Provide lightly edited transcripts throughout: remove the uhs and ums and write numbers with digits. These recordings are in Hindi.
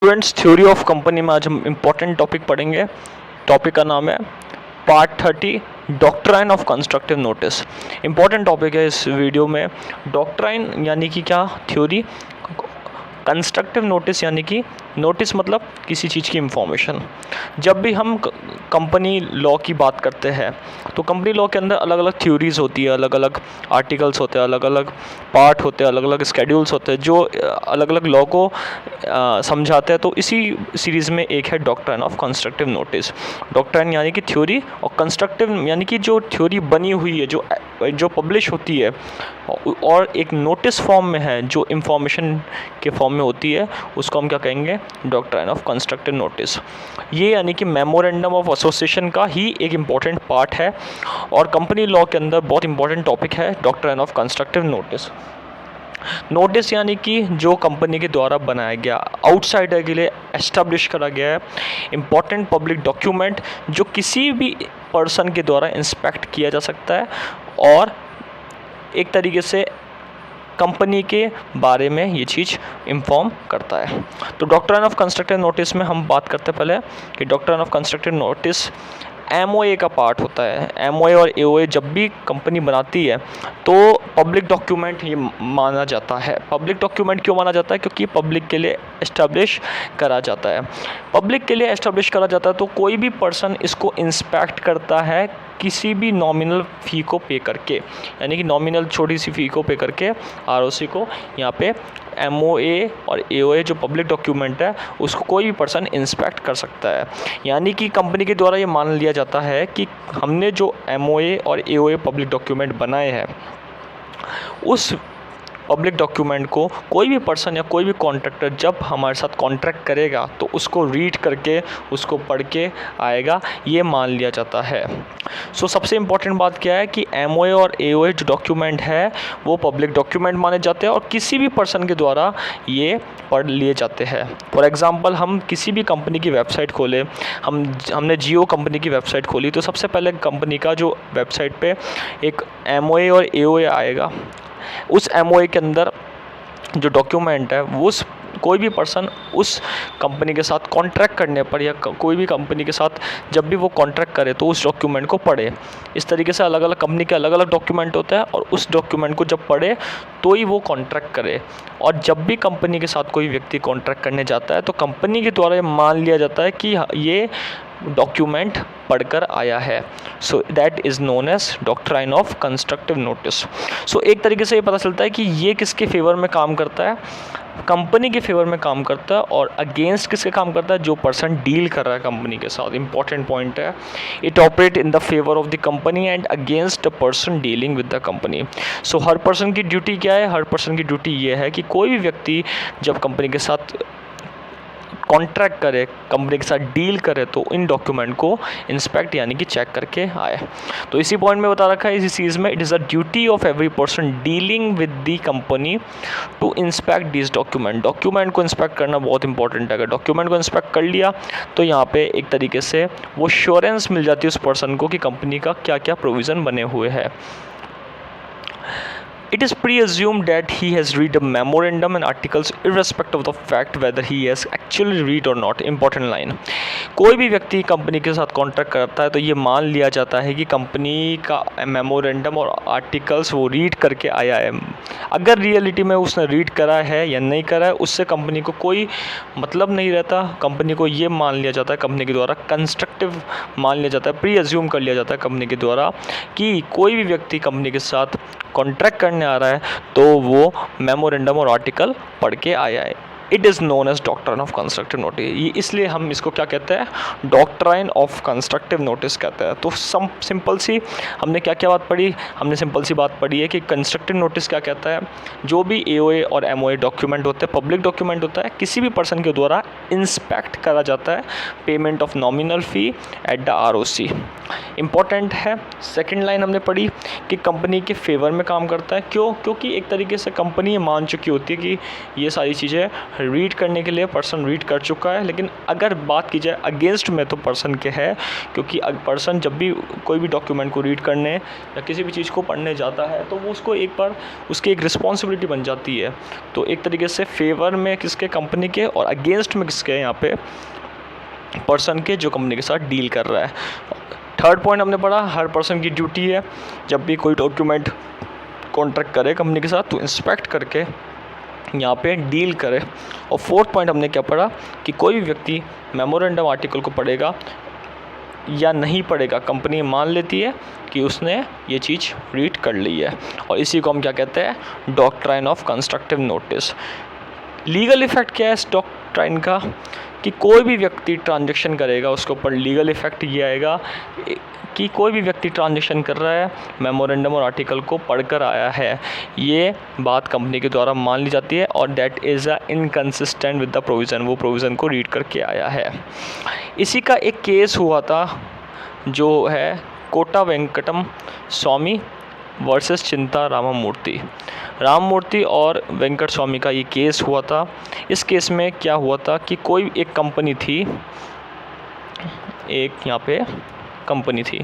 स्टूडेंट्स, थ्योरी ऑफ कंपनी में आज हम इम्पोर्टेंट टॉपिक पढ़ेंगे। टॉपिक का नाम है part 30 doctrine of constructive notice. Important topic है इस वीडियो में। डॉक्ट्राइन यानी कि क्या, थ्योरी। कंस्ट्रक्टिव नोटिस यानी कि नोटिस मतलब किसी चीज़ की इंफॉर्मेशन। जब भी हम कंपनी लॉ की बात करते हैं तो कंपनी लॉ के अंदर अलग अलग थ्योरीज़ होती है, अलग अलग आर्टिकल्स होते हैं, अलग अलग पार्ट होते हैं, अलग अलग स्केड्यूल्स होते हैं जो अलग अलग लॉ को समझाते हैं। तो इसी सीरीज़ में एक है doctrine of constructive notice. Doctrine यानी कि थ्योरी, और कंस्ट्रक्टिव यानी कि जो थ्योरी बनी हुई है, जो पब्लिश होती है और एक नोटिस फॉर्म में है, जो इंफॉर्मेशन के फॉर्म में होती है, उसको हम क्या कहेंगे, डॉक्ट्राइन ऑफ कंस्ट्रक्टिव नोटिस। ये यानी कि मेमोरेंडम ऑफ एसोसिएशन का ही एक इम्पॉर्टेंट पार्ट है और कंपनी लॉ के अंदर बहुत इंपॉर्टेंट टॉपिक है doctrine of constructive notice. Notice यानी कि जो कंपनी के द्वारा बनाया गया, आउटसाइडर के लिए एस्टेब्लिश करा गया है, इम्पॉर्टेंट पब्लिक डॉक्यूमेंट जो किसी भी पर्सन के द्वारा इंस्पेक्ट किया जा सकता है और एक तरीके से कंपनी के बारे में ये चीज़ इन्फॉर्म करता है। तो डॉक्ट्राइन ऑफ कंस्ट्रक्टिव नोटिस में हम बात करते हैं पहले कि doctrine of constructive notice MOA का पार्ट होता है। MOA और AOA जब भी कंपनी बनाती है तो पब्लिक डॉक्यूमेंट ये माना जाता है। पब्लिक डॉक्यूमेंट क्यों माना जाता है? क्योंकि पब्लिक के लिए एस्टेब्लिश करा जाता है। पब्लिक के लिए एस्टेब्लिश करा जाता है तो कोई भी पर्सन इसको इंस्पेक्ट करता है किसी भी नॉमिनल फ़ी को पे करके, यानी कि नॉमिनल छोटी सी फ़ी को पे करके ROC को यहाँ पे MOA और AOA जो पब्लिक डॉक्यूमेंट है उसको कोई भी पर्सन इंस्पेक्ट कर सकता है। यानी कि कंपनी के द्वारा ये मान लिया जाता है कि हमने जो MOA और AOA पब्लिक डॉक्यूमेंट बनाए हैं उस पब्लिक डॉक्यूमेंट को कोई भी पर्सन या कोई भी कॉन्ट्रैक्टर जब हमारे साथ कॉन्ट्रैक्ट करेगा तो उसको रीड करके, उसको पढ़ के आएगा, ये मान लिया जाता है। सबसे इम्पॉर्टेंट बात क्या है कि MOA और AOA जो डॉक्यूमेंट है वो पब्लिक डॉक्यूमेंट माने जाते हैं और किसी भी पर्सन के द्वारा ये पढ़ लिए जाते हैं। फॉर एग्ज़ाम्पल, हम किसी भी कंपनी की वेबसाइट खोले, हमने जियो कंपनी की वेबसाइट खोली तो सबसे पहले कंपनी का जो वेबसाइट पे एक MOA और AOA आएगा। उस MOA के अंदर जो डॉक्यूमेंट है वो कोई भी पर्सन उस कंपनी के साथ कॉन्ट्रैक्ट करने पर या कोई भी कंपनी के साथ जब भी वो कॉन्ट्रैक्ट करे तो उस डॉक्यूमेंट को पढ़े। इस तरीके से अलग अलग कंपनी के अलग अलग डॉक्यूमेंट होते हैं और उस डॉक्यूमेंट को जब पढ़े तो ही वो कॉन्ट्रैक्ट करे। और जब भी कंपनी के साथ कोई व्यक्ति कॉन्ट्रैक्ट करने जाता है तो कंपनी के द्वारा ये मान लिया जाता है कि ये डॉक्यूमेंट पढ़कर आया है। So that is known as doctrine of constructive notice. एक तरीके से ये पता चलता है कि ये किसके फेवर में काम करता है, कंपनी के फेवर में काम करता है, और अगेंस्ट किसके काम करता है, जो पर्सन डील कर रहा है कंपनी के साथ। इंपॉर्टेंट पॉइंट है, it operate in the favour of the company and against the person dealing with the company. Her person की ड्यूटी क्या है? हर पर्सन की ड्यूटी ये है कि कोई भी व्यक्ति जब कंपनी के साथ कॉन्ट्रैक्ट करे, कंपनी के साथ डील करे तो इन डॉक्यूमेंट को इंस्पेक्ट यानी कि चेक करके आए। तो इसी पॉइंट में बता रखा है इसी चीज़ में, it is a duty of every person dealing with the company to inspect this document. Document को इंस्पेक्ट करना बहुत इंपॉर्टेंट है। अगर डॉक्यूमेंट को इंस्पेक्ट कर लिया तो यहाँ पे एक तरीके से वो श्योरेंस मिल जाती है उस पर्सन को कि कंपनी का क्या क्या प्रोविज़न बने हुए हैं। It is pre-assumed that he has read a memorandum and articles irrespective of the fact whether he has actually read or not. Important line. कोई भी व्यक्ति कंपनी के साथ कॉन्ट्रैक्ट करता है तो ये मान लिया जाता है कि कंपनी का मेमोरेंडम और आर्टिकल्स वो रीड करके आया है। अगर रियलिटी में उसने रीड करा है या नहीं करा है उससे कंपनी को कोई मतलब नहीं रहता। कंपनी को ये मान लिया जाता है, कंपनी के द्वारा कंस्ट्रक्टिव मान लिया जाता है, प्री अज्यूम कर लिया जाता है कंपनी के द्वारा कि कोई भी व्यक्ति कंपनी के साथ कॉन्ट्रैक्ट करने आ रहा है तो वो मेमोरेंडम और आर्टिकल पढ़ के आया है। It is known as doctrine of constructive notice. ये इसलिए हम इसको क्या कहते हैं, डॉक्ट्राइन ऑफ कंस्ट्रक्टिव नोटिस कहते हैं। तो सिंपल सी हमने क्या क्या बात पढ़ी? हमने सिंपल सी बात पढ़ी है कि कंस्ट्रक्टिव नोटिस क्या कहता है, जो भी AOA और MOA डॉक्यूमेंट होते हैं, पब्लिक डॉक्यूमेंट होता है, किसी भी पर्सन के द्वारा इंस्पेक्ट करा जाता है, payment of nominal fee at the ROC। Important है। सेकेंड लाइन हमने पढ़ी कि कंपनी के फेवर में काम करता है। क्यों? क्योंकि एक तरीके से कंपनी मान चुकी होती है कि ये सारी चीज़ें रीड करने के लिए पर्सन रीड कर चुका है, लेकिन अगर बात की जाए अगेंस्ट में तो पर्सन के है, क्योंकि पर्सन जब भी कोई भी डॉक्यूमेंट को रीड करने या किसी भी चीज़ को पढ़ने जाता है तो वो उसको एक बार उसकी एक रिस्पॉन्सिबिलिटी बन जाती है। तो एक तरीके से फेवर में किसके, कंपनी के, और अगेंस्ट में किसके, यहाँ पे पर्सन के जो कंपनी के साथ डील कर रहा है। थर्ड पॉइंट हमने पढ़ा, हर पर्सन की ड्यूटी है जब भी कोई डॉक्यूमेंट कॉन्ट्रैक्ट करे कंपनी के साथ तो इंस्पेक्ट करके यहाँ पे डील करे। और फोर्थ पॉइंट हमने क्या पढ़ा कि कोई भी व्यक्ति मेमोरेंडम आर्टिकल को पढ़ेगा या नहीं पढ़ेगा, कंपनी मान लेती है कि उसने ये चीज़ रीड कर ली है, और इसी को हम क्या कहते हैं, doctrine of constructive notice. Legal effect क्या है इस डॉक्ट्राइन का कि कोई भी व्यक्ति ट्रांजैक्शन करेगा उसके ऊपर लीगल इफ़ेक्ट ये आएगा कि कोई भी व्यक्ति ट्रांजैक्शन कर रहा है, मेमोरेंडम और आर्टिकल को पढ़कर आया है, ये बात कंपनी के द्वारा मान ली जाती है, और that is a inconsistent with the provision, वो प्रोविज़न को रीड करके आया है। इसी का एक केस हुआ था जो है कोटा वेंकटम स्वामी वर्सेस चिंता राममूर्ति और वेंकट स्वामी का ये केस हुआ था। इस केस में क्या हुआ था कि कोई एक कंपनी थी, एक यहाँ पे कंपनी थी,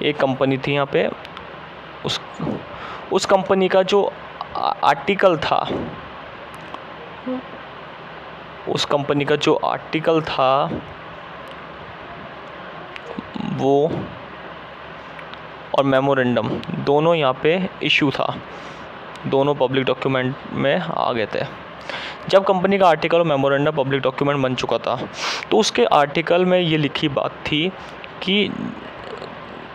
एक कंपनी थी यहाँ पे, उस कंपनी का जो आर्टिकल था, उस कंपनी का जो आर्टिकल था वो और मेमोरेंडम दोनों यहाँ पे इशू था, दोनों पब्लिक डॉक्यूमेंट में आ गए थे। जब कंपनी का आर्टिकल और मेमोरेंडम पब्लिक डॉक्यूमेंट बन चुका था तो उसके आर्टिकल में ये लिखी बात थी कि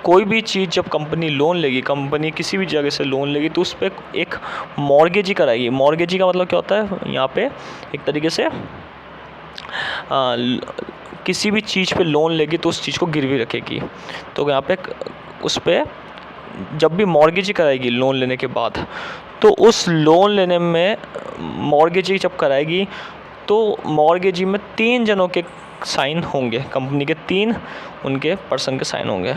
कोई भी चीज़ जब कंपनी लोन लेगी, कंपनी किसी भी जगह से लोन लेगी तो उस पर एक मॉर्गेजी कराएगी। मॉर्गेजी का मतलब क्या होता है, यहाँ पे एक तरीके से किसी भी चीज़ पे लोन लेगी तो उस चीज़ को गिरवी रखेगी। तो यहाँ पे उस पर जब भी मॉर्गेजी कराएगी लोन लेने के बाद, तो उस लोन लेने में मॉर्गेजी जब कराएगी तो मॉर्गेजी में 3 जनों के साइन होंगे, कंपनी के 3 उनके पर्सन के साइन होंगे।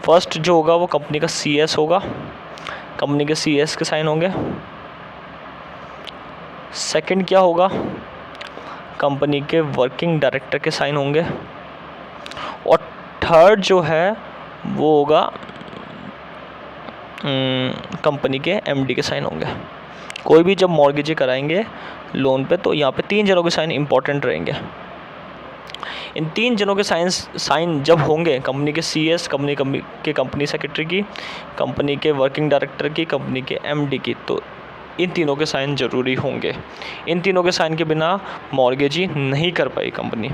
फर्स्ट जो होगा वो कंपनी का CS होगा, कंपनी के CS के साइन होंगे। सेकंड क्या होगा, कंपनी के वर्किंग डायरेक्टर के साइन होंगे। और थर्ड जो है वो होगा कंपनी के MD के साइन होंगे। कोई भी जब मॉर्गेजी कराएंगे लोन पे तो यहाँ पे 3 जनों के साइन इंपॉर्टेंट रहेंगे। इन 3 जनों के साइन जब होंगे, कंपनी के CS, कंपनी सेक्रेटरी की, कंपनी के वर्किंग डायरेक्टर की, कंपनी के MD की, तो इन तीनों के साइन ज़रूरी होंगे। इन तीनों के साइन के बिना मॉर्गेजी नहीं कर पाई कंपनी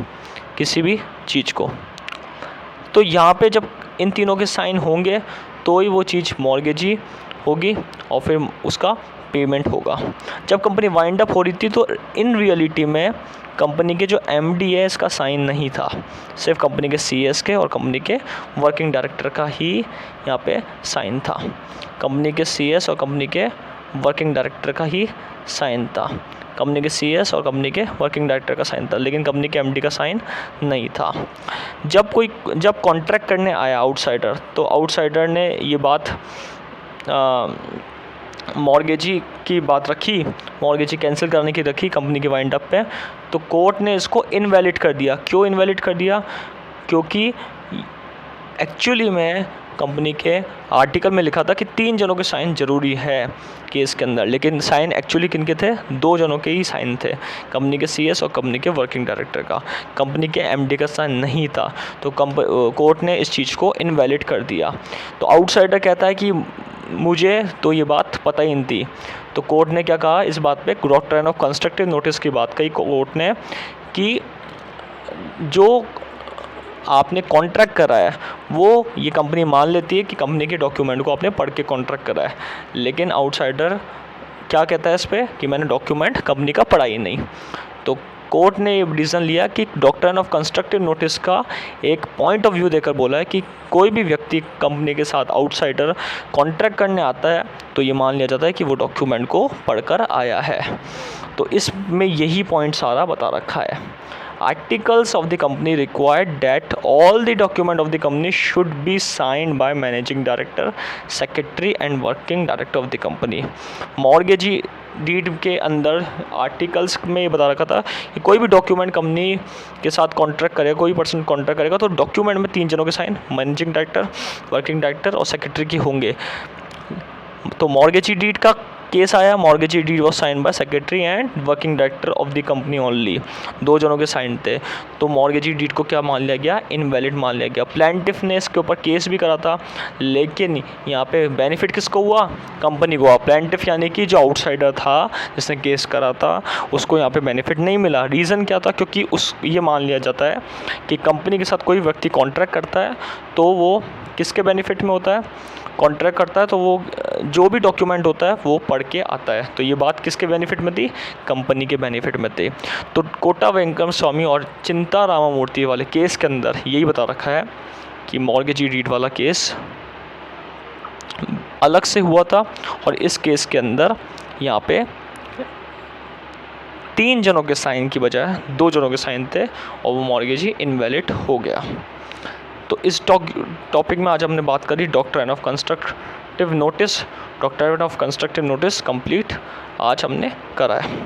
किसी भी चीज़ को। तो यहाँ पे जब इन तीनों के साइन होंगे तो ही वो चीज़ मॉर्गेजी होगी और फिर उसका पेमेंट होगा। जब कंपनी वाइंड अप हो रही थी तो इन रियलिटी में कंपनी के जो MD है इसका साइन नहीं था, सिर्फ कंपनी के CS के और कंपनी के वर्किंग डायरेक्टर का ही यहाँ पे साइन था। कंपनी के CS और कंपनी के वर्किंग डायरेक्टर का ही साइन था, कंपनी के CS और कंपनी के वर्किंग डायरेक्टर का साइन था, लेकिन कंपनी के MD का साइन नहीं था। जब कॉन्ट्रैक्ट करने आया आउटसाइडर, तो आउटसाइडर ने ये बात मॉर्गेजी की बात रखी, मॉर्गेजी कैंसिल करने की रखी कंपनी के वाइंड अप पे, तो कोर्ट ने इसको इनवैलिड कर दिया। क्यों इनवैलिड कर दिया, क्योंकि एक्चुअली में कंपनी के आर्टिकल में लिखा था कि 3 जनों के साइन ज़रूरी है केस के अंदर, लेकिन साइन एक्चुअली किनके थे, 2 जनों के ही साइन थे, कंपनी के CS और कंपनी के वर्किंग डायरेक्टर का। कंपनी के MD का साइन नहीं था, तो कोर्ट ने इस चीज़ को इनवैलिड कर दिया। तो आउटसाइडर कहता है कि मुझे तो ये बात पता ही नहीं थी। तो कोर्ट ने क्या कहा इस बात पे, डॉक्ट्राइन ऑफ कंस्ट्रक्टिव नोटिस की बात कही कोर्ट ने कि जो आपने कॉन्ट्रैक्ट करा है वो ये कंपनी मान लेती है कि कंपनी के डॉक्यूमेंट को आपने पढ़ के कॉन्ट्रैक्ट करा है, लेकिन आउटसाइडर क्या कहता है इस पर कि मैंने डॉक्यूमेंट कंपनी का पढ़ा ही नहीं। तो कोर्ट ने ये डिसीजन लिया कि डॉक्ट्राइन ऑफ कंस्ट्रक्टिव नोटिस का एक पॉइंट ऑफ व्यू देकर बोला है कि कोई भी व्यक्ति कंपनी के साथ आउटसाइडर कॉन्ट्रैक्ट करने आता है तो ये मान लिया जाता है कि वो डॉक्यूमेंट को पढ़कर आया है। तो इसमें यही पॉइंट सारा बता रखा है। Articles of the company required that all the document of the company should be signed by managing director, secretary and working director of the company. Mortgage deed के अंदर आर्टिकल्स में ये बता रखा था कि कोई भी डॉक्यूमेंट कंपनी के साथ कॉन्ट्रैक्ट करेगा, कोई पर्सन कॉन्ट्रैक्ट करेगा तो डॉक्यूमेंट में 3 जनों के sign managing director, working director और सेक्रेटरी की होंगे। तो मॉर्गेज डीड का केस आया, mortgage deed was sign by secretary and working director of the company only, 2 जनों के साइन थे। तो मॉर्गेज डीड को क्या मान लिया गया, इनवैलिड मान लिया गया। प्लेंटिफ ने इसके ऊपर केस भी करा था, लेकिन यहाँ पे बेनिफिट किसको हुआ, कंपनी को हुआ। प्लेंटिफ यानी कि जो आउटसाइडर था जिसने केस करा था उसको यहाँ पे बेनिफिट नहीं मिला। रीज़न क्या था, क्योंकि ये मान लिया जाता है कि कंपनी के साथ कोई व्यक्ति कॉन्ट्रैक्ट करता है तो वो किसके बेनिफिट में होता है, कॉन्ट्रैक्ट करता है तो वो जो भी डॉक्यूमेंट होता है वो पढ़ के आता है। तो ये बात किसके बेनिफिट में थी, कंपनी के बेनिफिट में थी। तो कोटा वेंकट स्वामी और चिंता रामामूर्ति वाले केस के अंदर यही बता रखा है कि मॉर्गेज डीड वाला केस अलग से हुआ था और इस केस के अंदर यहाँ पे 3 जनों के साइन की बजाय 2 जनों के साइन थे और वो मॉर्गेज ही इनवैलिड हो गया। तो इस टॉपिक में आज हमने बात करी doctrine of constructive notice. Doctrine of constructive notice complete आज हमने करा है।